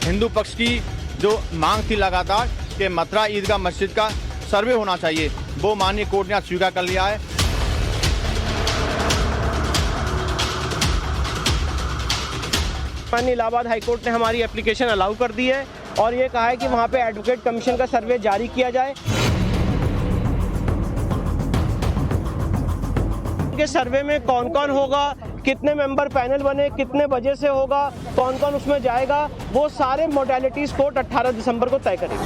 हिंदू पक्ष की जो मांग थी लगातार कि मथुरा ईदगाह मस्जिद का सर्वे होना चाहिए, वो माननीय कोर्ट ने आज स्वीकार कर लिया है। माननीय इलाहाबाद हाईकोर्ट ने हमारी एप्लीकेशन अलाउ कर दी है और ये कहा है कि वहाँ पे एडवोकेट कमीशन का सर्वे जारी किया जाए। के सर्वे में कौन कौन होगा, कितने मेंबर पैनल बने, कितने बजे से होगा, कौन कौन उसमें जाएगा, वो सारे मोडालिटीज कोर्ट 18 दिसंबर को तय करेगी।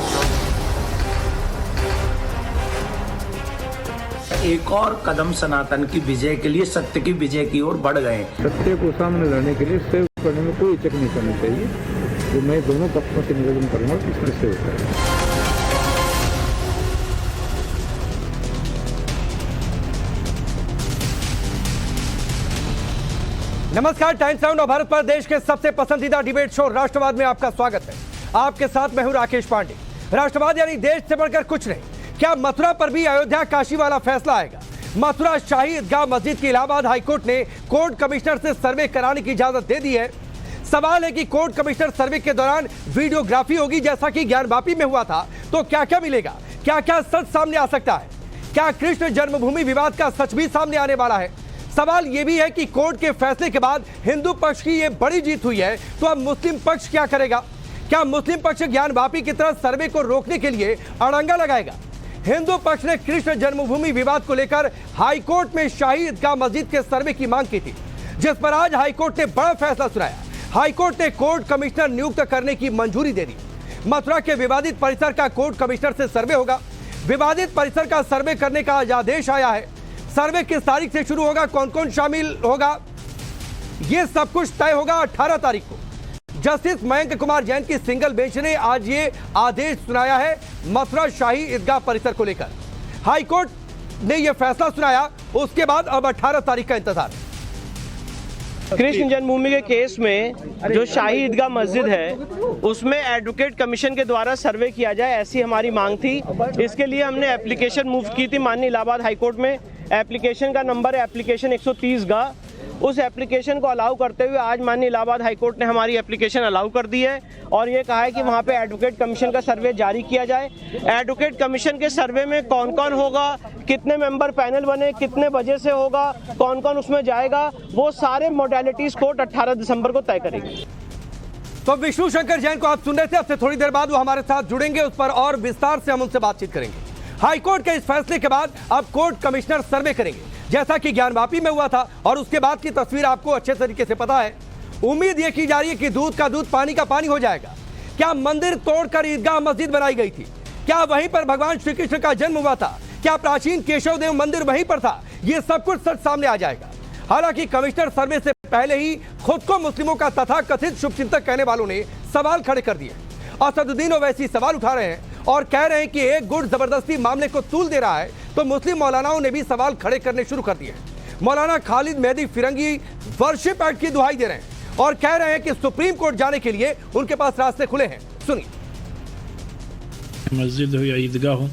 एक और कदम सनातन की विजय के लिए, सत्य की विजय की ओर बढ़ गए। सत्य को सामने लाने के लिए सेव करने में कोई हिचक नहीं करनी चाहिए। तो मैं दोनों पक्षों से निवेदन करूंगा कि इसमें सेव करें। नमस्कार, टाइम्स साउंड और भारत पर देश के सबसे पसंदीदा डिबेट शो राष्ट्रवाद में आपका स्वागत है। आपके साथ मैं हूं राकेश पांडे। राष्ट्रवाद यानी देश से बढ़कर कुछ नहीं। क्या मथुरा पर भी अयोध्या काशी वाला फैसला आएगा? मथुरा शाही ईदगाह मस्जिद की इलाहाबाद हाईकोर्ट ने कोर्ट कमिश्नर से सर्वे कराने की इजाजत दे दी है। सवाल है कि कोर्ट कमिश्नर सर्वे के दौरान वीडियोग्राफी होगी जैसा कि ज्ञानवापी में हुआ था, तो क्या क्या मिलेगा, क्या क्या सच सामने आ सकता है? क्या कृष्ण जन्मभूमि विवाद का सच भी सामने आने वाला है? सवाल यह भी है कि कोर्ट के फैसले के बाद हिंदू पक्ष की यह बड़ी जीत हुई है, तो अब मुस्लिम पक्ष क्या करेगा? क्या मुस्लिम पक्ष ज्ञानवापी की तरह सर्वे को रोकने के लिए अड़ंगा लगाएगा? हिंदू पक्ष ने कृष्ण जन्मभूमि विवाद को लेकर हाईकोर्ट में शाही ईदगाह मस्जिद के सर्वे की मांग की थी, जिस पर आज हाईकोर्ट ने बड़ा फैसला सुनाया। हाईकोर्ट ने कोर्ट कमिश्नर नियुक्त करने की मंजूरी दे दी। मथुरा के विवादित परिसर का कोर्ट कमिश्नर से सर्वे होगा। विवादित परिसर का सर्वे करने का आज आदेश आया है। सर्वे किस तारीख से शुरू होगा, कौन कौन शामिल होगा, यह सब कुछ तय होगा 18 तारीख को। जस्टिस मयंक कुमार जैन की सिंगल बेंच ने आज ये आदेश सुनाया है मथुरा शाही ईदगाह परिसर को लेकर। हाईकोर्ट ने यह फैसला सुनाया, उसके बाद अब 18 तारीख का इंतजार। कृष्ण जन्मभूमि के केस में जो शाही ईदगाह मस्जिद है उसमें एडवोकेट कमीशन के द्वारा सर्वे किया जाए, ऐसी हमारी मांग थी। इसके लिए हमने एप्लीकेशन मूव की थी माननीय इलाहाबाद हाईकोर्ट में। एप्लीकेशन का नंबर है एप्लीकेशन 130 उस एप्लीकेशन को अलाउ करते हुए आज माननीय इलाहाबाद हाईकोर्ट ने हमारी एप्लीकेशन अलाउ कर दी है और ये कहा है कि वहाँ पे एडवोकेट कमीशन का सर्वे जारी किया जाए। एडवोकेट कमीशन के सर्वे में कौन कौन होगा, कितने मेंबर पैनल बने, कितने बजे से होगा, कौन कौन उसमें जाएगा, वो सारे मोडालिटीज कोर्ट 18 दिसंबर को तय करेगी। तो विष्णु शंकर जैन को आप सुन रहे थे, अब से थोड़ी देर बाद वो हमारे साथ जुड़ेंगे, उस पर और विस्तार से हम उनसे बातचीत करेंगे। हाईकोर्ट के इस फैसले के बाद अब कोर्ट कमिश्नर सर्वे करेंगे, जैसा कि ज्ञानवापी में हुआ था, और उसके बाद की तस्वीर आपको अच्छे तरीके से पता है। उम्मीद यह की जा रही है कि दूध का दूध पानी का पानी हो जाएगा। क्या मंदिर तोड़कर ईदगाह मस्जिद बनाई गई थी? क्या वहीं पर भगवान श्री कृष्ण का जन्म हुआ था? क्या प्राचीन केशव देव मंदिर वहीं पर था? ये सब कुछ सच सामने आ जाएगा। हालांकि कमिश्नर सर्वे से पहले ही खुद को मुस्लिमों का तथाकथित शुभचिंतक कहने वालों ने सवाल खड़े कर दिए। असदुद्दीन ओवैसी सवाल उठा रहे हैं और कह रहे हैं कि एक गुट जबरदस्ती मामले को तूल दे रहा है, तो मुस्लिम मौलानाओं ने भी सवाल खड़े करने शुरू कर दिए। मौलाना खालिद मेहदी फिरंगी वर्शिप एक्ट की दुहाई दे रहे हैं और कह रहे हैं कि सुप्रीम कोर्ट जाने के लिए उनके पास रास्ते खुले हैं। सुनिए। मस्जिद हो या ईदगाह हो,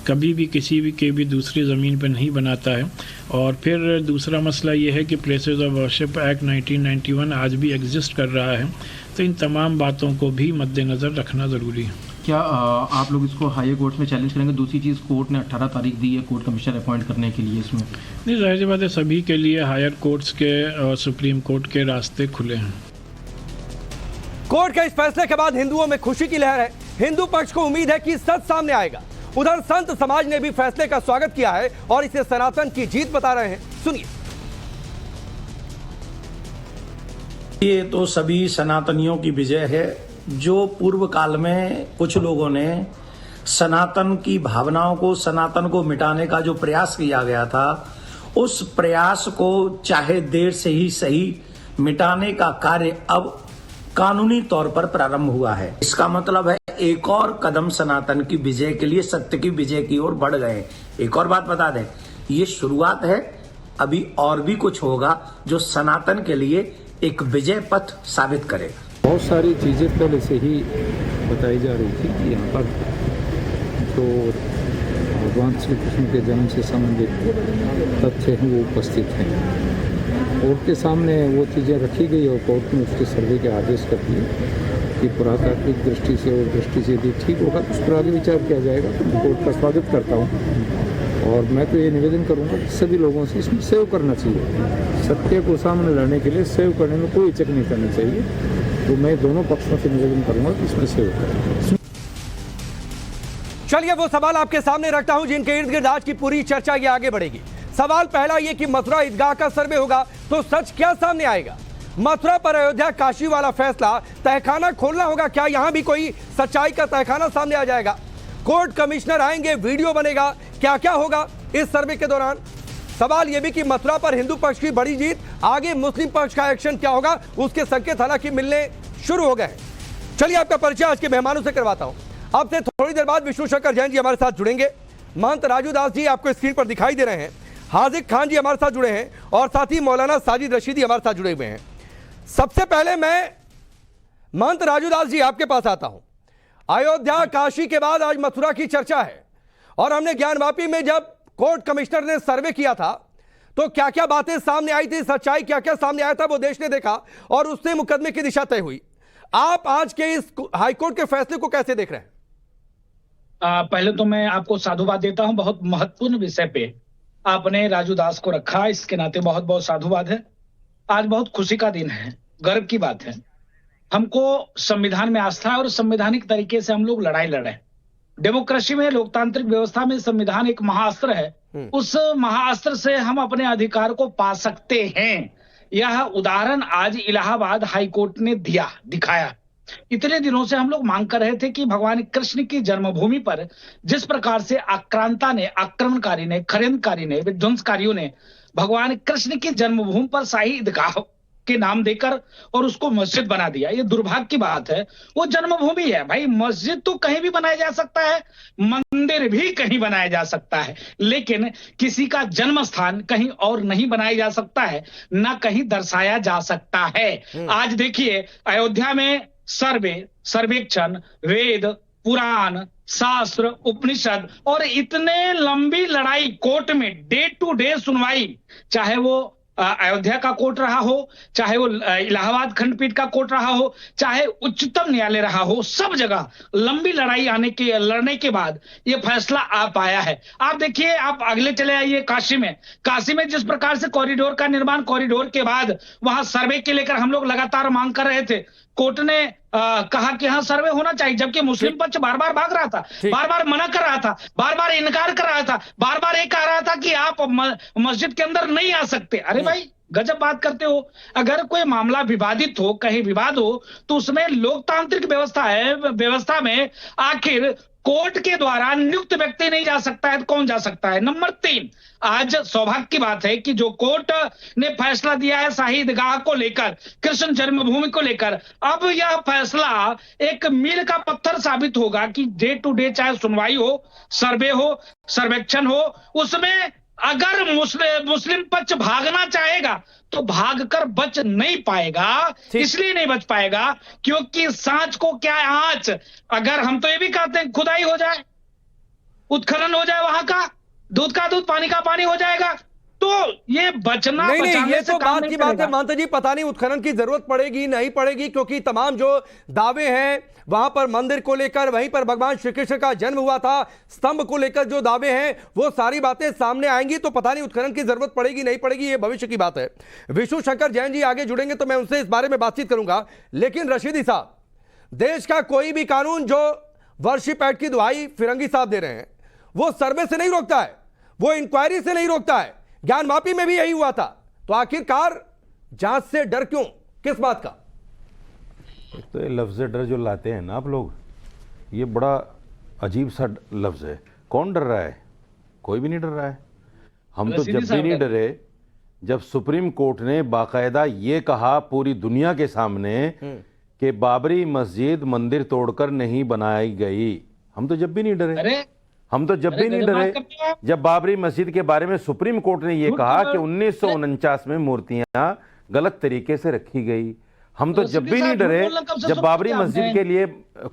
कभी भी किसी भी के भी दूसरी ज़मीन पर नहीं बनाता है। और फिर दूसरा मसला ये है कि प्लेसेस ऑफ वर्शिप एक्ट 1991 आज भी एग्जिस्ट कर रहा है, तो इन तमाम बातों को भी मद्देनज़र रखना ज़रूरी है। क्या आप लोग इसको हाई कोर्ट में चैलेंज करेंगे? दूसरी चीज़, कोर्ट ने 18 तारीख दी है कोर्ट कमिश्नर अपॉइंट करने के लिए, इसमें नहीं, जाहिर सी बात है सभी के लिए हायर कोर्ट्स के और सुप्रीम कोर्ट के रास्ते खुले हैं। कोर्ट के इस फैसले के बाद हिंदुओं में खुशी की लहर है। हिंदू पक्ष को उम्मीद है कि सच सामने आएगा। उधर संत समाज ने भी फैसले का स्वागत किया है और इसे सनातन की जीत बता रहे हैं। सुनिए। ये तो सभी सनातनियों की विजय है। जो पूर्व काल में कुछ लोगों ने सनातन की भावनाओं को, सनातन को मिटाने का जो प्रयास किया गया था, उस प्रयास को चाहे देर से ही सही मिटाने का कार्य अब कानूनी तौर पर प्रारंभ हुआ है। इसका मतलब है एक और कदम सनातन की विजय के लिए, सत्य की विजय की ओर बढ़ गए। एक और बात बता दें, ये शुरुआत है, अभी और भी कुछ होगा जो सनातन के लिए एक विजय पथ साबित करेगा। बहुत सारी चीज़ें पहले से ही बताई जा रही थी कि यहाँ पर जो भगवान श्री कृष्ण के जन्म से संबंधित तथ्य हैं वो उपस्थित हैं। कोर्ट के सामने वो चीज़ें रखी गई और कोर्ट ने उसके सर्वे के आदेश कर दिए कि पुरातात्विक दृष्टि से और दृष्टि से यदि ठीक होगा तो उस पर आगे विचार किया जाएगा। तो मैं कोर्ट का स्वागत करता हूँ और मैं तो ये निवेदन करूँगा कि सभी लोगों से इसमें सेव करना चाहिए। सत्य को सामने लाने के लिए सेव करने में कोई हिचक नहीं करनी चाहिए। तो मैं दोनों पक्षों से निवेदन करूँगा कि इसमें सेव करें। चलिए वो सवाल आपके सामने रखता हूं जिनके इर्द गिर्द आज की पूरी चर्चा ये आगे बढ़ेगी। सवाल पहला ये कि मथुरा ईदगाह का सर्वे होगा तो सच क्या सामने आएगा? मथुरा पर अयोध्या काशी वाला फैसला, तहखाना खोलना होगा क्या? यहां भी कोई सच्चाई का तहखाना सामने आ जाएगा? कोर्ट कमिश्नर आएंगे, वीडियो बनेगा, क्या क्या होगा इस सर्वे के दौरान? सवाल यह भी कि मथुरा पर हिंदू पक्ष की बड़ी जीत, आगे मुस्लिम पक्ष का एक्शन क्या होगा? उसके संकेत हालांकि मिलने शुरू हो गए हैं। चलिए आपका परिचय आज के मेहमानों से करवाता हूं। आपसे थोड़ी देर बाद विष्णु शंकर जैन जी हमारे साथ जुड़ेंगे। महंत राजू दास जी आपको स्क्रीन पर दिखाई दे रहे हैं। हाजिक खान जी हमारे साथ जुड़े हैं और साथ ही मौलाना साजिद रशीदी हमारे साथ जुड़े हुए हैं। सबसे पहले मैं महंत राजू दास जी आपके पास आता हूं। अयोध्या काशी के बाद आज मथुरा की चर्चा है और हमने ज्ञानवापी में जब कोर्ट कमिश्नर ने सर्वे किया था तो क्या क्या बातें सामने आई थी, सच्चाई क्या क्या सामने आया था वो देश ने देखा और उससे मुकदमे की दिशा तय हुई। आप आज के इस हाईकोर्ट के फैसले को कैसे देख रहे हैं? पहले तो मैं आपको साधुवाद देता हूं। बहुत महत्वपूर्ण विषय पे आपने राजू दास को रखा, इसके नाते बहुत बहुत साधुवाद है। आज बहुत खुशी का दिन है, गर्व की बात है। हमको संविधान में आस्था है और संवैधानिक तरीके से हम लोग लड़ाई लड़े। डेमोक्रेसी में, लोकतांत्रिक व्यवस्था में संविधान एक महाअस्त्र है। उस महाअस्त्र से हम अपने अधिकार को पा सकते हैं। यह उदाहरण आज इलाहाबाद हाईकोर्ट ने दिखाया। इतने दिनों से हम लोग मांग कर रहे थे कि भगवान कृष्ण की जन्मभूमि पर जिस प्रकार से आक्रांता ने, आक्रमणकारी ने, खरेंदकारी ने, विध्वंसकारियों ने भगवान कृष्ण की जन्मभूमि पर शाही ईदगाह के नाम देकर और उसको मस्जिद बना दिया, ये दुर्भाग्य की बात है। वो जन्मभूमि है भाई, मस्जिद तो कहीं भी बनाया जा सकता है, मंदिर भी कहीं बनाया जा सकता है, लेकिन किसी का जन्म स्थान कहीं और नहीं बनाया जा सकता है, ना कहीं दर्शाया जा सकता है। आज देखिए अयोध्या में सर्वेक्षण, वेद, पुराण, शास्त्र, उपनिषद और इतने लंबी लड़ाई कोर्ट में, डे टू डे सुनवाई, चाहे वो अयोध्या का कोर्ट रहा हो, चाहे वो इलाहाबाद खंडपीठ का कोर्ट रहा हो, चाहे उच्चतम न्यायालय रहा हो, सब जगह लंबी लड़ाई लड़ने के बाद ये फैसला आ पाया है। आप देखिए, आप अगले चले आइए काशी में जिस प्रकार से कॉरिडोर का निर्माण, कॉरिडोर के बाद वहां सर्वे के लेकर हम लोग लगातार मांग कर रहे थे। कोर्ट ने कहा कि हाँ सर्वे होना चाहिए, जबकि मुस्लिम पक्ष बार बार भाग रहा था, बार बार मना कर रहा था, बार बार इनकार कर रहा था, बार बार ये कह रहा था कि आप मस्जिद के अंदर नहीं आ सकते। अरे भाई गजब बात करते हो। अगर कोई मामला विवादित हो, कहीं विवाद हो, तो उसमें लोकतांत्रिक व्यवस्था है, व्यवस्था में आखिर कोर्ट के द्वारा नियुक्त व्यक्ति नहीं जा सकता है तो कौन जा सकता है? नंबर 3, आज सौभाग्य की बात है कि जो कोर्ट ने फैसला दिया है शाही ईदगाह को लेकर, कृष्ण जन्मभूमि को लेकर, अब यह फैसला एक मील का पत्थर साबित होगा कि डे टू डे चाहे सुनवाई हो, सर्वे हो, सर्वेक्षण हो, उसमें अगर मुस्लिम पक्ष भागना चाहेगा तो भागकर बच नहीं पाएगा। इसलिए नहीं बच पाएगा क्योंकि सांच को क्या है आंच। अगर हम तो ये भी कहते हैं खुदाई हो जाए, उत्खनन हो जाए, वहां का दूध का दूध, पानी का पानी हो जाएगा, तो ये बचना नहीं, ये से तो काम बात नहीं की बात है चलेगा। महंत जी। पता नहीं उत्खनन की जरूरत पड़ेगी नहीं पड़ेगी, क्योंकि तमाम जो दावे हैं वहां पर मंदिर को लेकर, वहीं पर भगवान श्री कृष्ण का जन्म हुआ था, स्तंभ को लेकर जो दावे हैं वो सारी बातें सामने आएंगी, तो पता नहीं उत्खनन की जरूरत पड़ेगी नहीं पड़ेगी, ये भविष्य की बात है। विष्णु शंकर जैन जी आगे जुड़ेंगे तो मैं उनसे इस बारे में बातचीत करूंगा। लेकिन रशीदी साहब, देश का कोई भी कानून जो वर्शिप एक्ट की दुहाई फिरंगी साहब दे रहे हैं वो सर्वे से नहीं रोकता है, वो इंक्वायरी से नहीं रोकता है। ज्ञानवापी में भी यही हुआ था, तो आखिरकार जांच से डर क्यों, किस बात का? एक तो ये लफ्ज़ डर जो लाते हैं ना आप लोग, ये बड़ा अजीब सा लफ्ज़ है। कौन डर रहा है? कोई भी नहीं डर रहा है। हम तो जब भी नहीं डरे जब सुप्रीम कोर्ट ने बाकायदा ये कहा पूरी दुनिया के सामने कि बाबरी मस्जिद मंदिर तोड़कर नहीं बनाई गई, हम तो जब भी नहीं डरे। हम तो जब भी नहीं डरे जब बाबरी मस्जिद के बारे में सुप्रीम कोर्ट ने यह कहा कि 1949 में मूर्तियां गलत तरीके से रखी गई। हम तो जब भी नहीं डरे जब बाबरी मस्जिद के लिए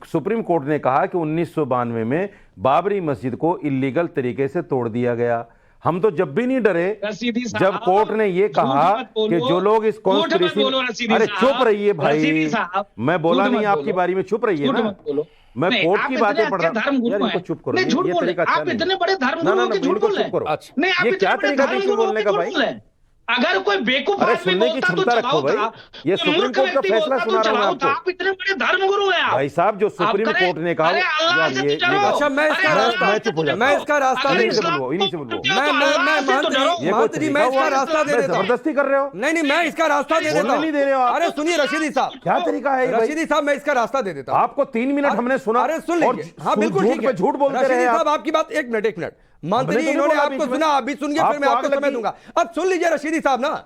सुप्रीम कोर्ट ने कहा कि 1992 में बाबरी मस्जिद को इलीगल तरीके से तोड़ दिया गया। हम तो जब भी नहीं डरे रशीदी साहब, जब कोर्ट ने ये कहा झूठ मत बोलो, कि जो लोग इस झूठ मत कॉन्स्पिरेसी बोलो रशीदी अरे साहब, चुप रहिए भाई, रशीदी साहब, मैं बोला झूठ नहीं मत आपकी बोलो, बारी में, चुप रहिए झूठ ना। मत बोलो। मैं नहीं, कोर्ट आप की इतने बातें अच्छे पढ़ रहा धर्म हूँ गुरु यार, इनको हैं। चुप करो, नहीं, झूठ ये बोल रहे तरीका हैं। अच्छा आप नहीं इतने है। बड़े धर्म ना गुरु ना हो ना के झूठ इनको बोल रहे चुप हैं। करो। नहीं, आप ये इतने क्या बड़े तरीका धर्म बीच में गुरु हो बोलने के का झूठ भाई? बोल रहे हैं। अगर कोई बेवकूफ अरे आदमी सुनने की बोलता तो क्षमता चलाओ रखो भाई, था, ये कोई सुप्रीम मूर्ख कोर्ट का व्यक्ति फैसला बोलता तो सुना रहा हूँ चलाओ आपको। था। आप इतने बड़े धर्म गुरु हैं आप। भाई साहब जो सुप्रीम आप करें- कोर्ट ने कहा अरे अल्लाह यार से ये तो डरो। अच्छा, मैं इसका अरे रास्ता- अल्लाह मैं से चुप हो तो जाता मैं हूँ। इसका रास्ता अगर दे इन्हीं से इस्लाम बोलवाओ, इन्हीं से को बोलवाओ। पूछते हो तो अल्लाह से तो डरो। ये कोई महंत जी, मैं तरीका इसका हुआ? रास्ता दे मैं देता हूँ। जबरदस्ती कर रहे हो? नहीं, मैं इसका रास्ता दे देता बोलने हूँ। नहीं दे रहे हो आप। अरे सुनिए रशीदी साहब, क्या तरीका है ये भाई? रशीदी साहब, मैं इसका रास्ता दे देता हूँ। आपको 3 मिनट हमने सुना अरे सुन और लीजिए, हाँ बिल्कुल झूठ ठीक पे है। झूठ बोलते रशीदी रहे साहब, आप। आपकी बात एक मिनट मंत्री हमने तो इन्होंने बोला आपको बीच में। सुना, आप भी सुनिए, फिर आपको मैं आपको आग समय लगी। दूंगा। अब सुन लीजिए रशीदी साहब, ना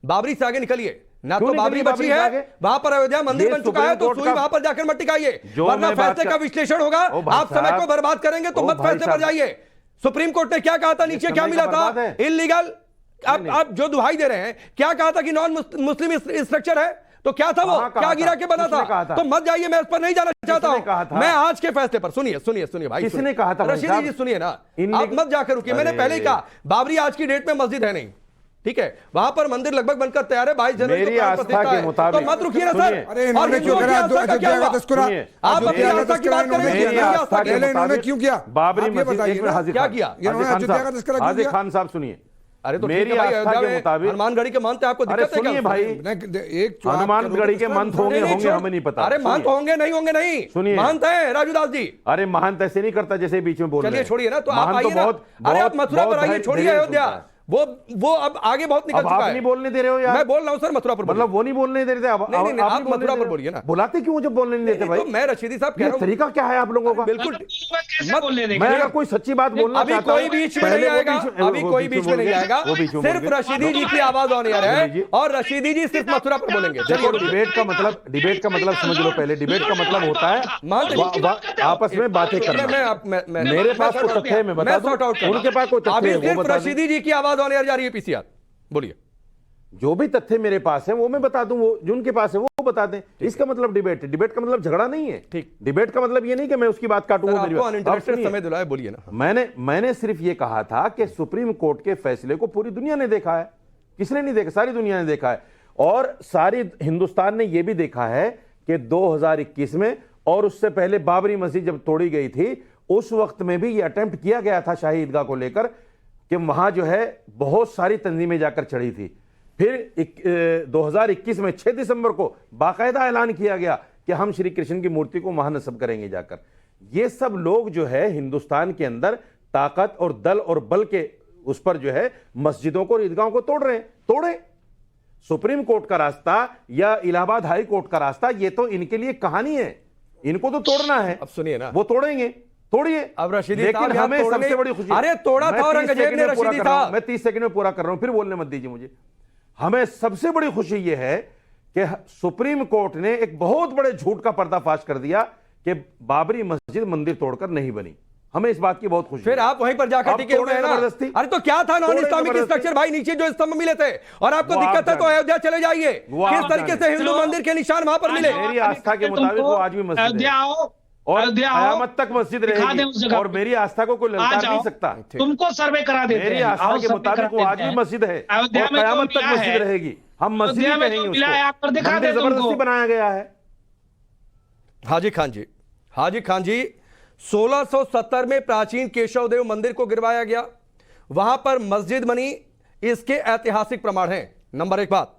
बाबरी से आगे निकलिए ना, क्यों तो निकलिए बाबरी बची बाबरी से है, आगे? वहां पर अयोध्या मंदिर ये बन चुका है, सुप्रीम तो कोर्ट सुई का- वहां पर जाकर मत टिकाइए, जो वरना मैं बात फैसले का कर- विश्लेषण होगा। ओ भाई आप समय साहब, को बर्बाद करेंगे तो ओ मत भाई फैसले पर साहब। जाइए। सुप्रीम कोर्ट ने क्या कहा था, नीचे क्या समय मिला का था, बर्बाद है। इलीगल। आप जो दुहाई दे रहे हैं, क्या कहा था कि नॉन मुस्लिम स्ट्रक्चर है, तो क्या था वो, कहाँ कहा क्या था? गिरा के बना किसने कहा था? था? तो मत जाइए, मैं इस पर नहीं जाना चाहता किसने कहा हूं। था? मैं आज के फैसले पर, सुनिए सुनिए सुनिए भाई, किसने सुनिए। कहा था भाई रशीदी साहब? जी सुनिए ना, इनने- आप मत जाकर रुकिए, मैंने अरे। पहले ही कहा बाबरी आज की डेट में मस्जिद है नहीं, ठीक है, वहां पर मंदिर लगभग बनकर तैयार है, 22 जनवरी मेरी को प्राण आस्था प्रतिष्ठा के है। मुताबिक- तो मत रुकिए ना सर। सुनिए। अरे इन्होंने हिंदुओं क्यों की करा? आस्था का क्या हुआ? सुनिए। आप अपनी अयोध्या का आस्था की तस्करा बात कर रहे हैं, मेरी मेरी आस्था आस्था के क्या है? इन्होंने मुताबिक क्यों किया? बाबरी आप ये मस्जिद, बताइए एक मिनट ना, हाजिर क्या खान- किया? इन्होंने हाजिर खान अयोध्या का साहब, तस्करा क्यों हाजिर किया? खान साहब सुनिए। अरे तो मेरी ठीक है भाई, आस्था अयोध्या के में मुताबिक- हनुमानगढ़ी के मंत्र आपको अरे दिक्कत है सुनिए क्या? भाई, एक जो आप हनुमानगढ़ी के करोगे, मंत्र होंगे नहीं, होंगे छोड़- हमें नहीं पता। अरे महंत सुनिए। होंगे नहीं होंगे नहीं, सुनिए। महंत है राजूदास जी। अरे महंत ऐसे नहीं करता जैसे बीच में बोल रहे चलिए हैं। छोड़िए ना, तो आप महंत आइए ना। अरे आप मथुरा पर आइए, धैर्य- छोड़िए धैर्य अयोध्या, सुनता है। वो अब आगे बहुत निकल अब चुका आप है। नहीं बोलने दे रहे हो यार। मैं बोल रहा हूँ सर, मथुरा पर बोलिए। मतलब वो नहीं बोलने दे रहे थे, अब नहीं, नहीं, आप बोलने मथुरा दे पर रहे हो। बोलिए ना। बुलाते क्यों जब बोलने नहीं देते भाई? तो मैं रशीदी साहब कह ये रहा हूँ, तरीका क्या है आप लोगों का? बिल्कुल कैसे मत- बोलने देंगे? मैं अगर कोई सच्ची बात बोलना अभी चाहता कोई हूं, बीच में पहले नहीं वो आएगा, बीच- अभी वो कोई बीच में बीच में बोल नहीं गए, आएगा, वो बीच में सिर्फ बोल गए। रशीदी जी की आवाज ऑन एयर है लीजिए। और रशीदी जी सिर्फ मथुरा पर बोलेंगे। देखो डिबेट का मतलब समझ लो पहले। डिबेट का मतलब होता है आपस में बातें करना। मेरे पास कोई तथ्य है, मैं बता दूं। उनके पास कोई तथ्य है, वो सिर्फ बता दें। रशीदी जी की आवाज ऑन एयर जा रही है पीसीआर, बोलिए। जो भी तथ्य मेरे पास है वो मैं बता दूं, वो जो उनके पास है वो बता दें। इसका मतलब डिबेट है। डिबेट का मतलब झगड़ा नहीं है। ठीक। डिबेट का मतलब ये नहीं कि मैं उसकी बात काटूंगा। मेरी आपको बात अनइंटरेस्टेड सुनिए। समय दिलाए, बोलिए ना। मैंने सिर्फ ये कहा था कि सुप्रीम कोर्ट के फैसले को पूरी दुनिया ने देखा है। किसने नहीं देखा? सारी दुनिया ने देखा है। और सारी हिंदुस्तान ने यह भी देखा है कि 2021 में और उससे पहले बाबरी मस्जिद जब तोड़ी गई थी, उस वक्त में भी यह अटेम्प्ट किया गया था शाही ईदगाह को लेकर कि वहां जो है बहुत सारी तंजीमें जाकर चढ़ी थी। फिर 2021 में 6 दिसंबर को बाकायदा ऐलान किया गया कि हम श्री कृष्ण की मूर्ति को वहां नस्ब करेंगे जाकर। ये सब लोग जो है हिंदुस्तान के अंदर ताकत और दल और बल के उस पर जो है मस्जिदों को और ईदगाहों को तोड़ रहे हैं। तोड़े। सुप्रीम कोर्ट का रास्ता या इलाहाबाद हाई कोर्ट का रास्ता, ये तो इनके लिए कहानी है। इनको तो तोड़ना है। अब सुनिए ना, वो तोड़ेंगे, तोड़िए। अब रशीदी लेकिन साहब, यहाँ हमें तोड़ने- सबसे बड़ी खुशी, अरे तोड़ा मैं था 30 औरंगजेब सेकंड ने में पूरा रशीदी कर रहा हूं, साहब। मैं 30 सेकंड में पूरा कर रहा हूं, फिर बोलने मत दीजिए मुझे। हमें सबसे बड़ी खुशी यह है कि सुप्रीम कोर्ट ने एक बहुत बड़े झूठ का पर्दाफाश कर दिया कि बाबरी मस्जिद मंदिर तोड़कर नहीं बनी। हमें इस बात की बहुत खुशी फिर है। आप वहीं पर जाकर अब टिके हुए हैं ना। जबरदस्ती। अरे तो क्या था नॉन तोड़े इस्लामिक जबरदस्ती। स्ट्रक्चर भाई, नीचे जो स्तंभ मिले थे, और आपको वो आप दिक्कत है तो जाने। अयोध्या चले जाइए। वो किस आप तरीके से जाने। हिंदू मंदिर के निशान वहां पर मिले। मेरी आस्था के मुताबिक वो आज भी मस्जिद है। अयोध्या आओ, और अयोध्या आओ, कयामत तक मस्जिद दिखा दें उस रहेगी जगह और पे। मेरी आस्था को कोई आ ललकार जाओ, नहीं सकता। तुमको सर्वे करा देते मेरी हैं। आस्था आओ, के सर्वे मुताबिक करा वो आज देते भी हैं। मस्जिद है अयोध्या और में जो कयामत तक मिला मस्जिद है, रहेगी। हम मस्जिद ही अयोध्या में कहेंगे जो मिला है, आप पर उसको। दिखा मंदिर दें तुमको। जबरदस्ती बनाया गया है। हाजी खान जी 1670 में प्राचीन केशव देव मंदिर को गिरवाया गया, वहां पर मस्जिद बनी, इसके ऐतिहासिक प्रमाण हैं। नंबर 1 बात।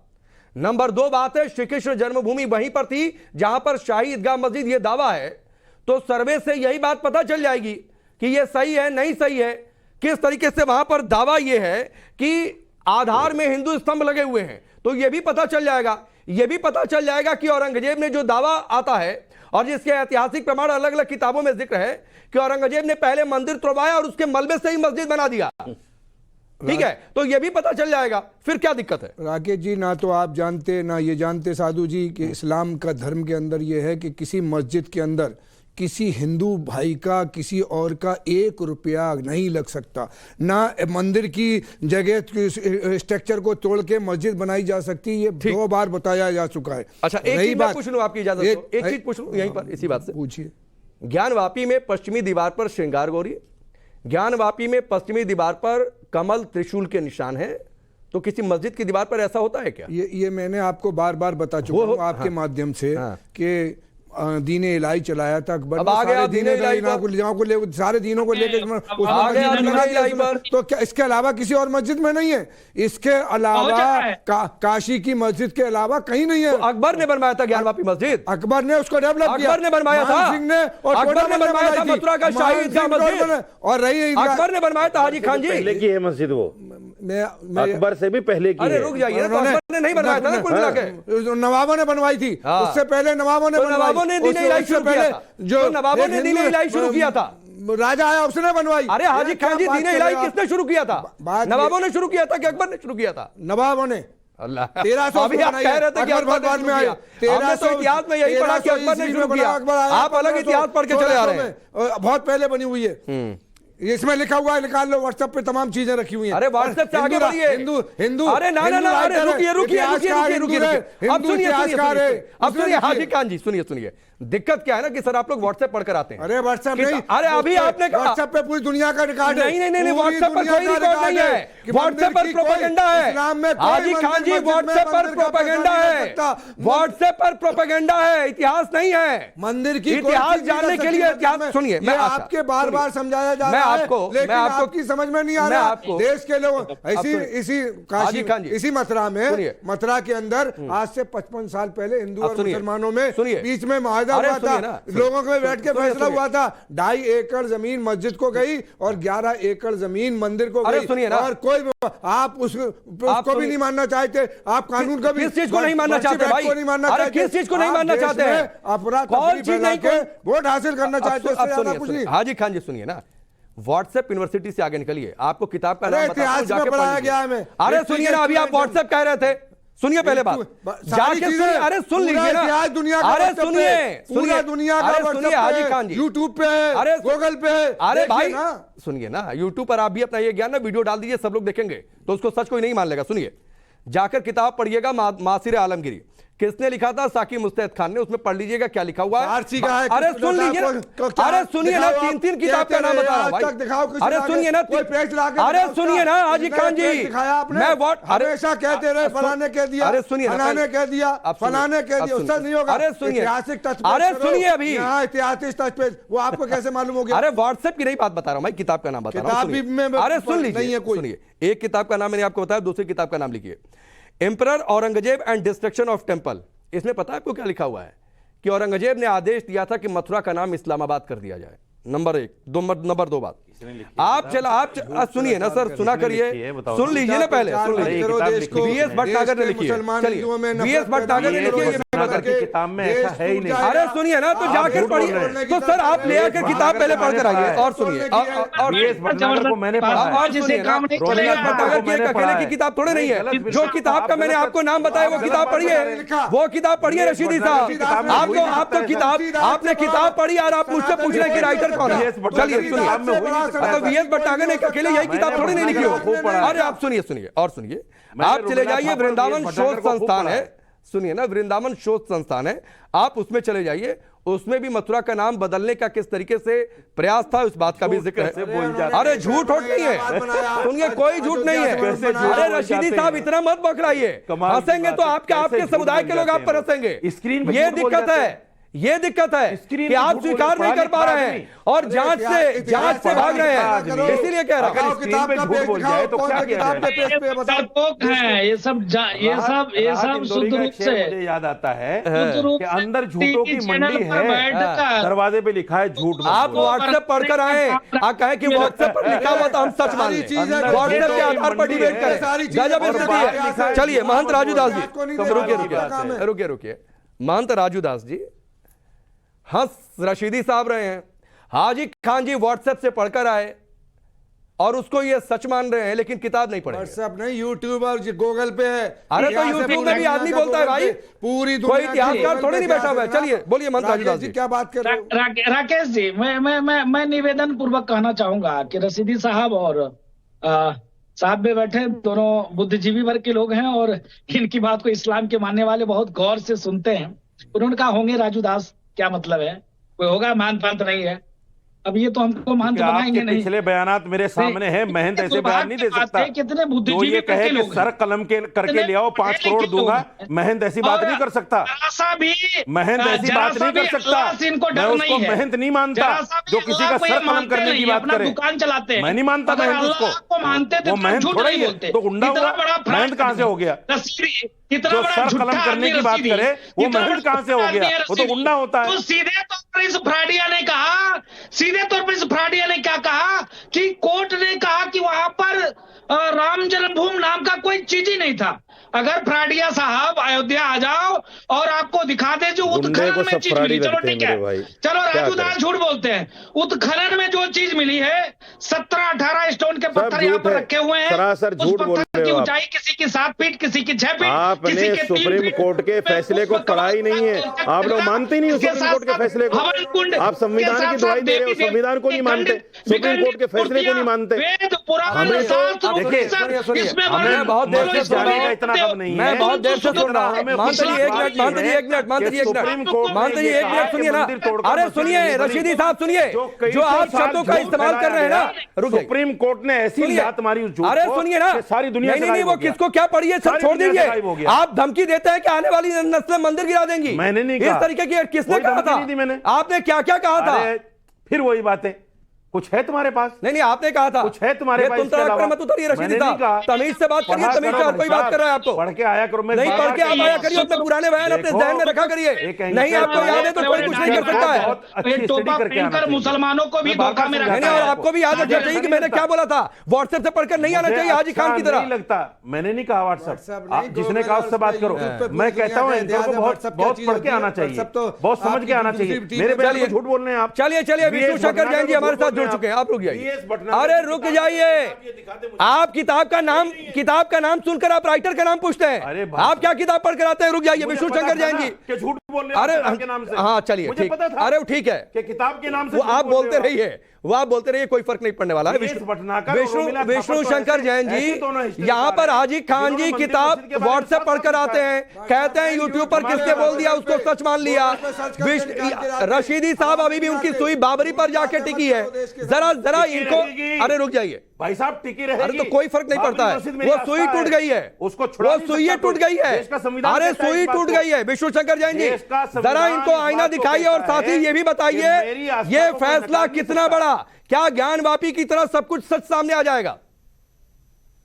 नंबर 2 बात है, श्री कृष्ण जन्मभूमि वहीं पर थी जहां पर शाही ईदगाह मस्जिद, यह दावा है। तो सर्वे से यही बात पता चल जाएगी कि यह सही है नहीं सही है। किस तरीके से वहां पर दावा यह है कि आधार में हिंदू स्तंभ लगे हुए हैं, तो यह भी पता चल जाएगा। यह भी पता चल जाएगा कि औरंगजेब ने जो दावा आता है और जिसके ऐतिहासिक प्रमाण अलग अलग किताबों में जिक्र है कि औरंगजेब ने पहले मंदिर तोड़वाया और उसके मलबे से ही मस्जिद बना दिया। ठीक है, तो यह भी पता चल जाएगा। फिर क्या दिक्कत है? राकेश जी, ना तो आप जानते ना ये जानते साधु जी कि इस्लाम का धर्म के अंदर यह है कि किसी मस्जिद के अंदर किसी हिंदू भाई का किसी और का 1 रुपया नहीं लग सकता। ना मंदिर की जगह स्ट्रक्चर को तोड़ के मस्जिद बनाई जा सकती, ये 2 बार बताया जा चुका है। अच्छा, एक चीज मैं पूछ लूं, आपकी इजाजत हो, एक चीज पूछ लूं यहीं पर इसी बात से। पूछिए। ज्ञानवापी में पश्चिमी दीवार पर श्रृंगार गौरी, ज्ञानवापी में पश्चिमी दीवार पर कमल त्रिशूल के निशान है, तो किसी मस्जिद की दीवार पर ऐसा होता है क्या? ये मैंने आपको बार बार बता चुका हूँ आपके माध्यम से कि दीन इलाही चलाया था अकबर। अब आ गया दीन इलाही सारे दीनों को लेकर तो क्या इसके अलावा किसी और मस्जिद में नहीं है? इसके अलावा काशी की मस्जिद के अलावा कहीं नहीं है। तो अकबर ने बनवाया था ज्ञानवापी मस्जिद, अकबर ने उसको डेवलप किया, अकबर ने बनवाया था, सिंह ने और अकबर ने बनवाया था मथुरा का शाही ईदगाह मस्जिद, और रही अकबर ने बनवाया था हाजी खान जी। पहले की है मस्जिद वो, अकबर से भी पहले की। अरे रुक जाइए, अकबर ने नहीं बनवाया था ना कुल मिला के, नवाबों ने बनवाई थी, उससे पहले नवाबों ने दीन इलाही शुरू किया था, जो नवाबों ने दीन इलाही शुरू किया था, राजा आया उसने बनवाई। अरे हाजी खान जी, दीन इलाही किसने शुरू किया था? नवाबों ने शुरू किया था कि अकबर ने शुरू किया था? नवाबों ने। 1300 अभी आप कह रहे थे कि अकबर ने शुरू किया, हमने तो इतिहास में यही पढ़ा कि अकबर ने शुरू किया, आप अलग इतिहास पढ़ के चले आ रहे हैं। बहुत पहले बनी हुई है, इसमें लिखा हुआ है, निकाल लो, व्हाट्सएप पे तमाम चीजें रखी हुई हैं। अरे व्हाट्सएप से आगे बढ़िए। हिंदू अरे ना, अरे रुकिए, अब सुनिए हाजी खान जी, सुनिए दिक्कत क्या है ना कि सर आप लोग व्हाट्सएप पढ़कर आते हैं। अरे व्हाट्सएप नहीं, अरे अभी आपने कहा व्हाट्सएप पे पूरी दुनिया का रिकॉर्ड है। नहीं, व्हाट्सएप पर कोई रिकॉर्ड नहीं है, व्हाट्सएप पर प्रोपेगेंडा है हाजी खान जी, व्हाट्सएप पर प्रोपेगेंडा है, व्हाट्सएप पर प्रोपेगेंडा है, इतिहास नहीं है। मंदिर की इतिहास जानने के लिए इतिहास सुनिए, मैं आपके बार बार समझाया जा रहा है, लेकिन आपकी समझ में नहीं आ रहा। देश के लोग इसी काशी, इसी मथुरा में, मथुरा के अंदर आज से 55 साल पहले हिंदू और मुसलमानों में बीच में मुआहदा हुआ था, लोगों को बैठ के फैसला हुआ था, 2.5 एकड़ जमीन मस्जिद को गई और 11 एकड़ जमीन मंदिर को गई। और कोई आप उसको भी नहीं मानना चाहते, आप कानून को भी, किस चीज को नहीं मानना चाहते भाई? अरे किस चीज को नहीं मानना चाहते हैं? अपराध फैला के वोट हासिल करना चाहते हैं। हाजी खान जी सुनिए ना, व्हाट्सएप यूनिवर्सिटी से आगे निकलिए, आपको किताब का नाम इतिहास में पढ़ाया गया है। अरे सुनिए ना, अभी आप व्हाट्सएप कह रहे थे, सुनिए पहले बात, जाके सुनिए, अरे सुन लीजिए ना, दुनिया, अरे सुनिए दुनिया का, अरे सुनिए हाजी खान जी, यूट्यूब पे है, अरे गूगल पे है, अरे भाई सुनिए ना, यूट्यूब पर आप भी अपना ये ज्ञान ना वीडियो डाल दीजिए, सब लोग देखेंगे तो उसको सच कोई नहीं मान लेगा। सुनिए, जाकर किताब पढ़िएगा मासिर आलमगीरी, किसने लिखा था? साकी मुस्तैद खान ने, उसमें पढ़ लीजिएगा क्या लिखा हुआ है। अरे सुन लीजिए, अरे सुनिए ना, 3 किताब का नाम बता रहा हूं भाई। अरे सुनिए ना, अरे सुनिए ना हाजी खान जी, मैं हमेशा कहते रहे फलाने कह दिया, अरे सुनिए, फलाने कह दिया, फलाने कह दिया, उससे नहीं होगा। अरे सुनिए, ऐतिहासिक तथ्य, अरे सुनिए, अभी ऐतिहासिक तथ्य वो आपको कैसे मालूम हो गया? अरे व्हाट्सएप की नहीं बात बता रहा हूं भाई, किताब का नाम बता रहा हूं। अरे सुन लीजिए, सुनिए, एक किताब का नाम मैंने आपको बताया, दूसरी किताब का नाम लिखिए, emperor Aurangzeb and destruction of temple. इसमें पता है आपको क्या लिखा हुआ है? कि औरंगजेब ने आदेश दिया था कि मथुरा का नाम इस्लामाबाद कर दिया जाए। नंबर 1, नंबर 2 बात आप सुनिए ना सर, सुना करिए, सुन लीजिए ना पहले, सुन लीजिए। वीएस भटनागर ने लिखी है, चलिए वीएस भटनागर ने लिखी है किताब में, ऐसा है ही नहीं। अरे सुनिए ना, तो जाकर पढ़िए, तो सर आप ले आकर किताब पहले पढ़कर आइए और सुनिए। और वीएस भटनागर को मैंने पढ़ा है, और सुनिए ना, वीएस भटनागर की एक अकेले की किताब थोड़े नहीं है, जो किताब का मैंने आपको नाम बताया वो किताब पढ़िए, वो किताब पढ़िए रशीदी साहब। आपको किताब, आपने किताब पढ़ी और आप मुझसे पूछ रहे हैं कि राइटर कौन है? चलिए सुनिए, तो वीएस भटनागर ने अकेले यही किताब थोड़ी नहीं लिखी हो। अरे आप सुनिए और सुनिए, आप चले जाइए, वृंदावन शोध संस्थान है, सुनिए ना, वृंदावन शोध संस्थान है, आप उसमें चले जाइए, उसमें भी मथुरा का नाम बदलने का किस तरीके से प्रयास था उस बात का भी जिक्र है। अरे झूठ नहीं है, सुनिए कोई झूठ नहीं है। अरे रशीदी साहब इतना मत बखलाइए, हंसेंगे तो आपके समुदाय के लोग आप पर हंसेंगे। ये दिक्कत है, ये दिक्कत है कि आप स्वीकार नहीं कर पा रहे हैं और जांच से भाग रहे हैं, इसीलिए कह रहा हूं। किताब पे झूठ बोल जाए तो क्या किया जाए? ये सब शुद्ध रूप से मुझे याद आता है कि अंदर झूठों की मंडी है, दरवाजे पे लिखा है झूठ। आप व्हाट्सएप पढ़कर आए, आप कहे कि व्हाट्सएप पर लिखा हुआ तो हम सच मान लें, व्हाट्सएप के आधार पर डिबेट करें, गजब स्थिति है। चलिए महंत राजू दास जी, रुकिए, महंत राजू दास जी हंस रशीदी साहब रहे हैं, हाजी खान जी व्हाट्सएप से पढ़कर आए और उसको ये सच मान रहे हैं, लेकिन किताब नहीं पढ़े। व्हाट्सएप नहीं, यूट्यूब और गूगल पे है। अरे तो यूट्यूब में भी आदमी बोलता है भाई, पूरी कोई इतिहासकार थोड़ी नहीं बैठा हुआ है। चलिए बोलिए महंत राजू दास जी, क्या बात कर रहे हो? राकेश जी, मैं निवेदन पूर्वक कहना चाहूंगा कि रशीदी साहब और साहब में बैठे दोनों बुद्धिजीवी वर्ग के लोग हैं और इनकी बात को इस्लाम के मानने वाले बहुत गौर से सुनते हैं। उन्होंने कहा होंगे राजू दास, क्या मतलब है? कोई होगा, मान पांत नहीं है। अब ये तो हमको महंत क्योंकि बनाएंगे आपके नहीं। पिछले बयानात मेरे सामने हैं, महंत ऐसे बयान नहीं दे सकता। कितने जो बुद्धिजीवी ये कहे कि लोग सर कलम के करके ले आओ 5 करोड़ दूंगा, महंत ऐसी बात नहीं कर सकता। महंत ऐसी बात नहीं कर सकता। मैं उसको महंत नहीं मानता जो किसी का सर कलम करने की बात करे। दुकान चलाते हैं, मैं नहीं मानता महंत उसको। मानते थे वो तो महंत झूठ थोड़ा नहीं ही है, बोलते। तो गुंडा इतना हुआ। बड़ा फ्रॉड महंत कहां से हो गया? इतना जो बड़ा सर झूठा कलम करने की आदमी बात रसीदी, करे वो इतना महंत बड़ा कहां से हो झूठा गया? आदमी है वो तो रसीदी। गुंडा होता है। तो सीधे तौर पर इस फ्राडिया ने कहा, सीधे तौर पर इस फ्राडिया ने क्या कहा कि कोर्ट ने कहा कि वहां पर राम जन्मभूमि नाम का कोई चीज ही नहीं था। अगर फ्राडिया साहब अयोध्या आ जाओ और आपको दिखा दे जो उत्खनन में चीज मिली, चलो ठीक है, चलो राजू दास झूठ बोलते हैं, उत्खनन में जो चीज मिली है 17-18 स्टोन के पत्थर यहाँ पर रखे हुए हैं। सरासर उस झूठ बोल पत्थर रहे की हो आप। ऊंचाई किसी की 7 फीट, किसी की 6 फीट, आपने किसी के 3 सुप्रीम फीट। कोर्ट के फैसले को पढ़ा ही नहीं है। आप लोग मानते ही नहीं हो सुप्रीम कोर्ट के फैसले को। आप संविधान की दुहाई दे रहे हो, संविधान को नहीं मानते, सुप्रीम कोर्ट के फैसले को नहीं मानते। हमें तो देखिए, हमें बहुत देर से सुन रहा हूं। इतना कम नहीं है। मैं बहुत देर से सुन रहा हूं। हमें मानते जी एक मिनट, मानते जी एक मिनट, मानते जी एक सुप्रीम कोर्ट मिनट, ने मानते जी ये एक कहा मिनट कि सुनिए ना। मंदिर तोड़कर अरे मस्जिद सुनिए नहीं बनी। रशीदी साहब, सुनिए कई जो आप साल शब्दों का झूठ इस्तेमाल कर रहे हैं ना, रुक जाइए। सुप्रीम कोर्ट ने ऐसी सुनिए। लात मारी उस झूठ अरे को सुनिए ना, कि सारी दुनिया से नहीं गायब वो हो गया। किसको क्या पड़ी है सब सारी छोड़ दुनिया से गायब हो दीजिए। गया। आप धमकी देते हैं कि आने वाली नस्लें मंदिर गिरा देंगी। मैंने नहीं इस कहा। तरीके की किसने कोई कहा धमकी था? नहीं दी मैंने। आपने क्या क्या कहा था? अरे फिर वही बातें, कुछ है तुम्हारे पास? नहीं आपने कहा था कुछ है तुम्हारे पास? तुम तड़क मत उतरिए रशीदी साहब, तमीज से बात करिए, तमीज से हर कोई बात कर रहा है आपको। पढ़ के आया करो। नहीं पढ़ के आप आया करिए, अपने पुराने बयान अपने जहन में रखा करिए। नहीं आपको याद है तो कोई कुछ नहीं कर सकता है। टोपा पहनकर मुसलमानों को भी धोखा में रखा नहीं, और आपको भी याद रखना चाहिए कि मैंने क्या बोला था। व्हाट्सएप से पढ़कर नहीं आना चाहिए हाजी खान की तरह। नहीं लगता, मैंने नहीं कहा व्हाट्सएप, जिसने कहा उससे बात करो। मैं कहता हूँ इनको बहुत पढ़ के आना चाहिए, बहुत समझ के आना चाहिए। मेरे बयान को झूठ बोल रहे हैं आप। चलिए विष्णु शंकर जैन जी हमारे साथ जुड़ चुके हैं, आप रुक जाइए। अरे रुक जाइए, आप किताब का नाम सुनकर आप राइटर का नाम पूछते हैं। आप क्या किताब पढ़ कर आते हैं? रुक जाइए विष्णु शंकर जैन जी, झूठ बोल रहे हैं अरे के नाम से। हाँ चलिए ठीक, अरे ठीक है कि किताब के नाम से वो आप बोलते रहिए, वो आप बोलते रहिए, कोई फर्क नहीं पड़ने वाला है। विष्णु शंकर जैन जी यहाँ पर हाजी खान जी किताब व्हाट्सएप पढ़कर आते हैं, कहते हैं यूट्यूब पर किसने बोल दिया उसको सच मान लिया। रशीदी साहब अभी भी उनकी सुई बाबरी पर जाके टिकी है। जरा इनको, अरे रुक जाइए भाई साहब, टिकी रहेगी। अरे तो कोई फर्क नहीं पड़ता है, वो सुई टूट गई है, उसको वो सुई टूट गई है। अरे सुई टूट गई है। विष्णु शंकर जैन जी जरा इनको आईना दिखाइए और साथ ही ये भी बताइए ये फैसला कितना बड़ा, क्या ज्ञानवापी की तरह सब कुछ सच सामने आ जाएगा?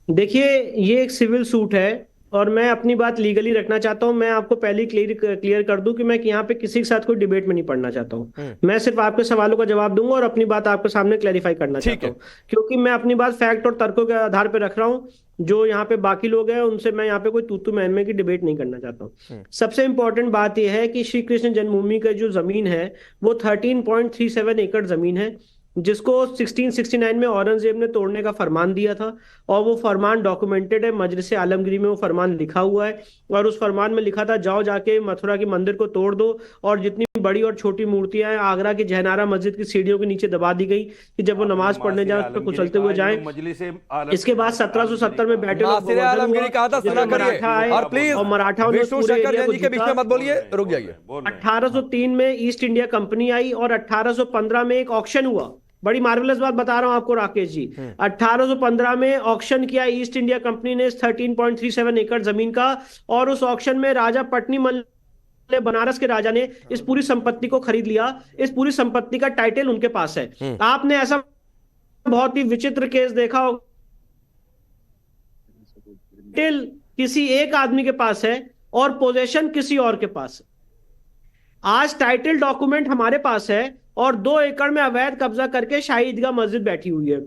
देखिए ये एक सिविल सूट है और मैं अपनी बात लीगली रखना चाहता हूं। मैं आपको पहले क्लियर कर दूं कि मैं यहाँ पे किसी के साथ कोई डिबेट में नहीं पढ़ना चाहता हूं। मैं सिर्फ आपके सवालों का जवाब दूंगा और अपनी बात आपके सामने क्लैरिफाई करना चाहता हूं, क्योंकि मैं अपनी बात फैक्ट और तर्कों के आधार पर रख रहा हूं। जो यहाँ पे बाकी लोग हैं उनसे मैं यहाँ पे कोई तू मैं की डिबेट नहीं करना चाहता हूँ। सबसे इंपॉर्टेंट बात यह है कि श्री कृष्ण जन्मभूमि का जो जमीन है वो 13.37 एकड़ जमीन है, जिसको 1669 में औरंगजेब ने तोड़ने का फरमान दिया था और वो फरमान डॉक्यूमेंटेड है। मजलिस आलमगीरी में वो फरमान लिखा हुआ है और उस फरमान में लिखा था जाओ जाके मथुरा के मंदिर को तोड़ दो और जितनी बड़ी और छोटी मूर्तियां हैं आगरा की जयनारा मस्जिद की सीढ़ियों के नीचे दबा दी गई कि जब वो नमाज पढ़ने जाए उस पर कुचलते हुए जाएं। इसके बाद 1770 में बैठे मराठा 1803 में ईस्ट इंडिया कंपनी आई और 1815 में एक ऑक्शन हुआ। बड़ी मार्वेलस बात बता रहा हूं आपको राकेश जी, 1815 में ऑक्शन किया ईस्ट इंडिया कंपनी ने 13.37 एकड़ जमीन का और उस ऑक्शन में राजा पटनीमल बनारस के राजा ने इस पूरी संपत्ति को खरीद लिया। इस पूरी संपत्ति का टाइटल उनके पास है। आपने ऐसा बहुत ही विचित्र केस देखा हो, टाइटल किसी एक आदमी के पास है और पोजेशन किसी और के पास है। आज टाइटल डॉक्यूमेंट हमारे पास है और 2 एकड़ में अवैध कब्जा करके शाही ईदगाह मस्जिद बैठी हुई है।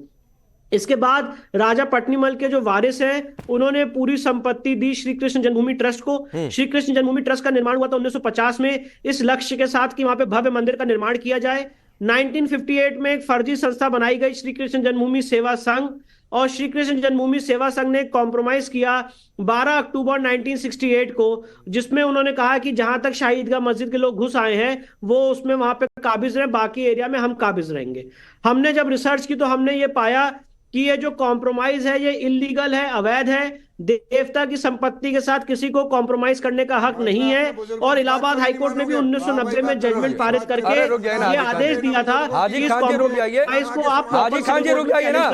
इसके बाद राजा पटनीमल के जो वारिस हैं उन्होंने पूरी संपत्ति दी श्री कृष्ण जन्मभूमि ट्रस्ट को। श्री कृष्ण जन्मभूमि ट्रस्ट का निर्माण हुआ था 1950 में इस लक्ष्य के साथ कि वहां पे भव्य मंदिर का निर्माण किया जाए। 1958 में एक फर्जी संस्था बनाई गई श्री कृष्ण जन्मभूमि सेवा संघ और श्री कृष्ण जन्मभूमि सेवा संघ ने कॉम्प्रोमाइज किया 12 अक्टूबर 1968 को, जिसमें उन्होंने कहा कि जहां तक शाही ईदगाह मस्जिद के लोग घुस आए हैं वो उसमें वहां पे काबिज रहे, बाकी एरिया में हम काबिज रहेंगे। हमने जब रिसर्च की तो हमने ये पाया कि ये जो कॉम्प्रोमाइज है ये इलीगल है, अवैध है। देवता की संपत्ति के साथ किसी को कॉम्प्रोमाइज करने का हक नहीं है। और इलाहाबाद हाईकोर्ट ने भी 1990 में जजमेंट पारित करके ये आदेश दिया था कि इस कॉम्प्रोमाइज को आप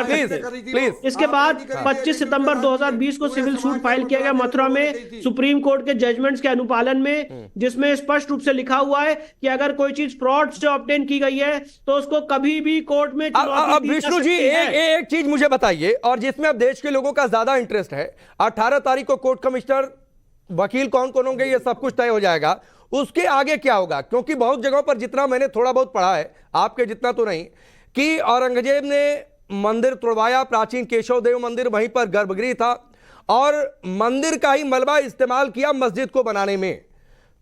प्लीज। इसके बाद 25 सितंबर 2020 को सिविल सूट फाइल किया गया मथुरा में सुप्रीम कोर्ट के जजमेंट्स के अनुपालन में, जिसमें स्पष्ट रूप से लिखा हुआ है कि अगर कोई चीज फ्रॉड से ऑब्टेन की गई है तो उसको कभी भी कोर्ट में अब विष्णु जी एक चीज मुझे बताइए, और जिसमें अब देश के लोगों का ज्यादा इंटरेस्ट है, 18 तारीख को कोर्ट कमिश्नर वकील कौन कौन होंगे ये सब कुछ तय हो जाएगा, उसके आगे क्या होगा? क्योंकि बहुत जगहों पर जितना मैंने थोड़ा बहुत पढ़ा है, आपके जितना तो नहीं, कि औरंगजेब ने मंदिर तोड़वाया, प्राचीन केशव देव मंदिर, वहीं पर गर्भगृह था और मंदिर का ही मलबा इस्तेमाल किया मस्जिद को बनाने में।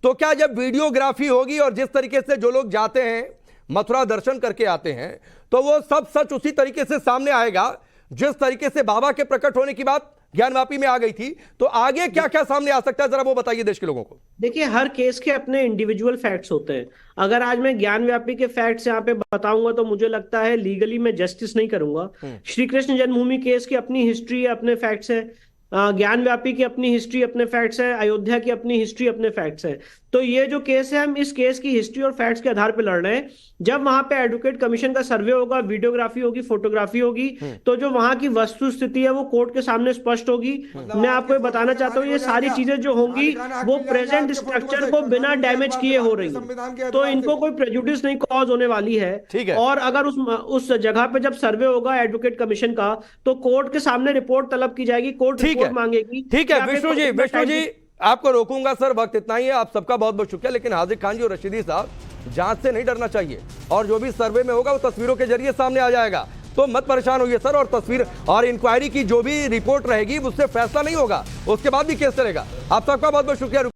तो क्या जब वीडियोग्राफी होगी और जिस तरीके से जो लोग जाते हैं मथुरा दर्शन करके आते हैं, तो वो सब सच उसी तरीके से सामने आएगा जिस तरीके से बाबा के प्रकट होने की बात ज्ञानवापी में आ गई थी? तो आगे क्या क्या सामने आ सकता है, जरा वो बताइए देश के लोगों को। देखिए, हर केस के अपने इंडिविजुअल फैक्ट्स होते हैं। अगर आज मैं ज्ञानव्यापी के फैक्ट्स यहाँ पे बताऊंगा तो मुझे लगता है लीगली मैं जस्टिस नहीं करूंगा। श्री कृष्ण जन्मभूमि केस की अपनी हिस्ट्री है, अपने फैक्ट्स है, ज्ञानव्यापी की अपनी हिस्ट्री, अपने फैक्ट्स है, अयोध्या की अपनी हिस्ट्री, अपने फैक्ट्स है। तो ये जो केस है, हम इस केस की हिस्ट्री और फैक्ट्स के आधार पर लड़ रहे हैं। जब वहां पे एडवोकेट कमीशन का सर्वे होगा, वीडियोग्राफी होगी, फोटोग्राफी होगी, तो जो वहां की वस्तु स्थिति है वो कोर्ट के सामने स्पष्ट होगी। मैं आपको ये बताना चाहता हूँ, ये सारी चीजें जो होंगी वो प्रेजेंट स्ट्रक्चर को बिना डैमेज किए हो रही है, तो इनको कोई प्रेजुडिस नहीं कॉज होने वाली है। और अगर उस जगह पे जब सर्वे होगा एडवोकेट कमीशन का, तो कोर्ट के सामने रिपोर्ट तलब की जाएगी, कोर्ट रिपोर्ट मांगेगी। ठीक है विष्णु जी आपको रोकूंगा सर, वक्त इतना ही है। आप सबका बहुत बहुत शुक्रिया। लेकिन हाजिर खान जी और रशीदी साहब, जांच से नहीं डरना चाहिए, और जो भी सर्वे में होगा वो तस्वीरों के जरिए सामने आ जाएगा, तो मत परेशान होइए सर। और तस्वीर और इंक्वायरी की जो भी रिपोर्ट रहेगी उससे फैसला नहीं होगा, उसके बाद भी केस चलेगा। आप सबका बहुत बहुत शुक्रिया।